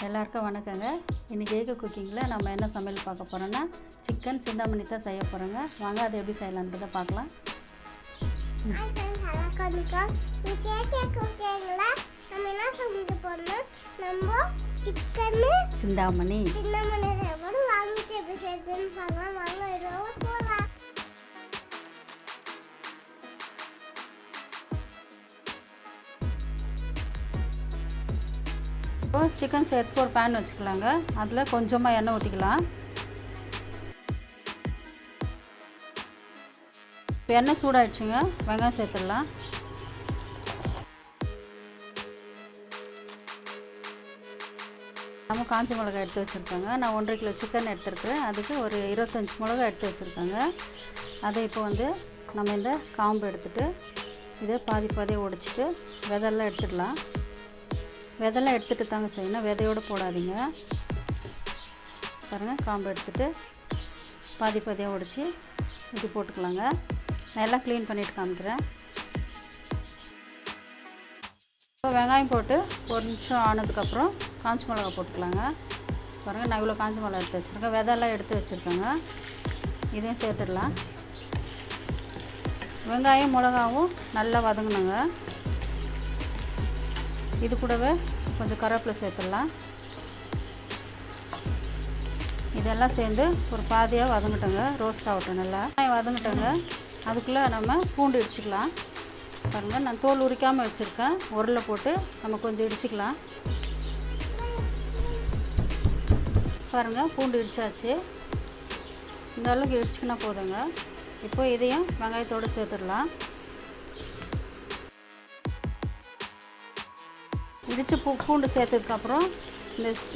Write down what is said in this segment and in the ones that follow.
எல்லாருக்கும் வணக்கங்க. இன்னைக்கு ஏக குக்கிங்கில் நம்ம என்ன சமையல் பார்க்க போகிறோன்னா சிக்கன் சிந்தாமணி தான் செய்ய போகிறோங்க. வாங்க அதை எப்படி செய்யலான்றதை பார்க்கலாம். சிந்தாமணி இப்போ சிக்கன் சேர்த்து ஒரு பேன் வச்சுக்கலாங்க. அதில் கொஞ்சமாக எண்ணெய் ஊற்றிக்கலாம். இப்போ எண்ணெய் சூடாகிடுச்சுங்க. வெங்காயம் சேர்த்துடலாம். நம்ம காஞ்ச மிளகாய் எடுத்து வச்சுருக்கோங்க. நான் 1.5 கிலோ சிக்கன் எடுத்துருக்குறேன். அதுக்கு ஒரு 25 மிளகாய் எடுத்து வச்சுருக்கேங்க. அதை இப்போ நம்ம இந்த காம்பு எடுத்துகிட்டு இதை பாதியாக உடைச்சிட்டு விதெல்லாம் எடுத்துடலாம். விதெல்லாம் எடுத்துகிட்டு தாங்க செய்யணும், விதையோடு போடாதீங்க. பாருங்கள், காம்பு எடுத்துகிட்டு பாதியாக உடைச்சி இது போட்டுக்கலாங்க. நான் எல்லாம் க்ளீன் பண்ணிவிட்டு காமிக்கிறேன். இப்போ வெங்காயம் போட்டு ஒரு நிமிஷம் ஆனதுக்கப்புறம் காஞ்ச மிளகா போட்டுக்கலாங்க. பாருங்கள், நான் இவ்வளோ காஞ்ச மிளகா எடுத்து வச்சுருக்கேன். விதெல்லாம் எடுத்து வச்சுருக்கேங்க. இதையும் சேர்த்துடலாம். வெங்காயம் மிளகாவும் நல்லா வதங்கணுங்க. இது கூடவே கொஞ்சம் கருவேப்பிலை சேர்த்துடலாம். இதெல்லாம் சேர்ந்து ஒரு பாதியாக வதங்கிட்டோங்க. ரோஸ்ட் ஆகட்டும். நல்லா வதங்கிட்டோங்க. அதுக்குள்ளே நம்ம பூண்டு இடிச்சிக்கலாம். பாருங்கள், நான் தோல் உரிக்காமல் வச்சுருக்கேன். உரலை போட்டு நம்ம கொஞ்சம் இடிச்சிக்கலாம். பாருங்கள், பூண்டு இடிச்சாச்சு. இந்த அளவுக்கு இடிச்சிக்கினா போதுங்க. இப்போ இதையும் வெங்காயத்தோடு சேர்த்துடலாம். இடித்து பூண்டு சேர்த்ததுக்கப்புறம்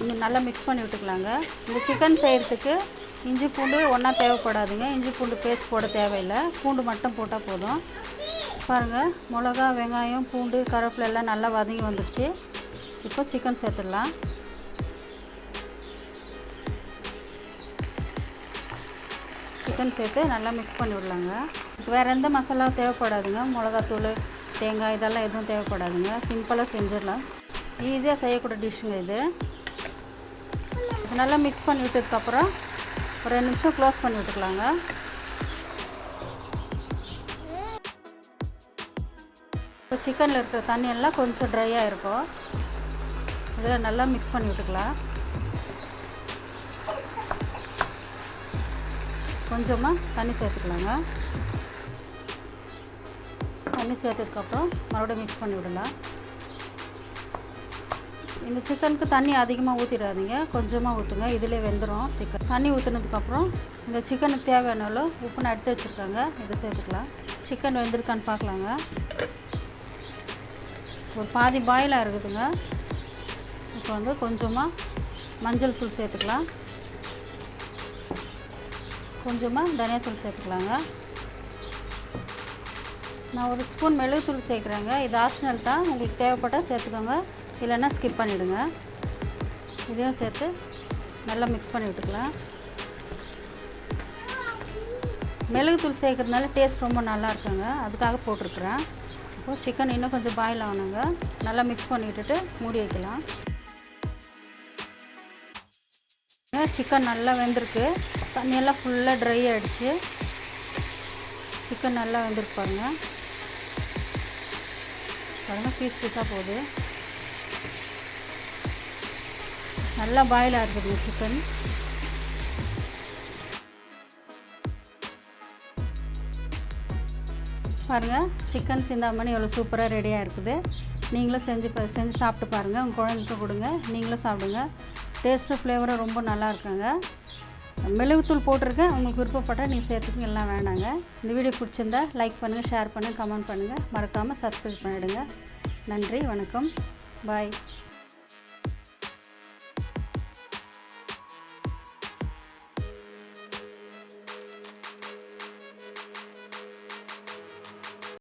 இந்த நல்லா மிக்ஸ் பண்ணி விட்டுக்கலாங்க. இந்த சிக்கன் செய்கிறதுக்கு இஞ்சி பூண்டு ஒன்றா தேவைப்படாதுங்க. இஞ்சி பூண்டு பேஸ்ட் போட தேவையில்லை. பூண்டு மட்டும் போட்டால் போதும். பாருங்கள், மிளகா, வெங்காயம், பூண்டு, கருவேப்பிலை எல்லாம் நல்லா வதங்கி வந்துடுச்சு. இப்போ சிக்கன் சேர்த்துடலாம். சிக்கன் சேர்த்து நல்லா மிக்ஸ் பண்ணி விடலாங்க. வேறு எந்த மசாலாவும் தேவைப்படாதுங்க. மிளகாத்தூள், தேங்காய் இதெல்லாம் எதுவும் தேவைப்படாதுங்க. சிம்பிளாக செஞ்சிடலாம். ஈஸியாக செய்யக்கூடிய டிஷ்ஷுங்க இது. நல்லா மிக்ஸ் பண்ணி விட்டதுக்கப்புறம் ஒரு 2 நிமிஷம் க்ளோஸ் பண்ணி விட்டுக்கலாங்க. இப்போ சிக்கனில் இருக்கிற தண்ணியெல்லாம் கொஞ்சம் ட்ரையாக இருக்கும். இதில் நல்லா மிக்ஸ் பண்ணி விட்டுக்கலாம். கொஞ்சமாக தண்ணி சேர்த்துக்கலாங்க. தண்ணி சேர்த்ததுக்கப்புறம் மறுபடியும் மிக்ஸ் பண்ணி விடலாம். இந்த சிக்கனுக்கு தண்ணி அதிகமாக ஊற்றிடாதீங்க, கொஞ்சமாக ஊற்றுங்க. இதிலே வெந்துடும் சிக்கன். தண்ணி ஊற்றுனதுக்கப்புறம் இந்த சிக்கனுக்கு தேவையான அளவு உப்பு நான் எடுத்து வச்சுருக்காங்க. இதை சேர்த்துக்கலாம். சிக்கன் வெந்திருக்கான்னு பார்க்கலாங்க. ஒரு பாதி பாயிலாக இருக்குதுங்க. இப்போ கொஞ்சமாக மஞ்சள் தூள் சேர்த்துக்கலாம். கொஞ்சமாக தனியாத்தூள் சேர்த்துக்கலாங்க. நான் ஒரு ஸ்பூன் மிளகுத்தூள் சேர்க்குறேங்க. இது ஆப்ஷனல் தான். உங்களுக்கு தேவைப்பட்டால் சேர்த்துக்கோங்க, இல்லைன்னா ஸ்கிப் பண்ணிவிடுங்க. இதையும் சேர்த்து நல்லா மிக்ஸ் பண்ணி விட்டுக்கலாம். மிளகுத்தூள் சேர்க்குறதுனால டேஸ்ட் ரொம்ப நல்லா இருக்குங்க. அதுக்காக போட்டிருக்குறேன். இப்போது சிக்கன் இன்னும் கொஞ்சம் பாயில் ஆகணுங்க. நல்லா மிக்ஸ் பண்ணி விட்டுட்டு மூடி வைக்கலாம். சிக்கன் நல்லா வெந்திருக்கு. தண்ணியெல்லாம் ஃபுல்லாக ட்ரை ஆகிடுச்சு. சிக்கன் நல்லா வெந்திருக்கு பாருங்கள். பாருங்கள், பீஸாக போகுது. நல்லா பாயில் ஆகிருக்குதுங்க சிக்கன். பாருங்கள், சிக்கன் சிந்தாமணி எவ்வளோ சூப்பராக ரெடியாக இருக்குது. நீங்களும் செஞ்சு சாப்பிட்டு பாருங்கள். உங்கள் குழந்தைக்கு கொடுங்க, நீங்களும் சாப்பிடுங்க. டேஸ்ட்டு ஃப்ளேவரும் ரொம்ப நல்லா இருக்குங்க. மிளகுத்தூள் போட்டிருக்கேன். உங்களுக்கு விருப்பப்பட்டால் நீங்கள் சேர்த்துக்கு எல்லாம் வேண்டாங்க. இந்த வீடியோ பிடிச்சிருந்தா லைக் பண்ணுங்கள், ஷேர் பண்ணுங்கள், கமெண்ட் பண்ணுங்கள். மறக்காமல் சப்ஸ்கிரைப் பண்ணிவிடுங்க. நன்றி, வணக்கம், பாய்.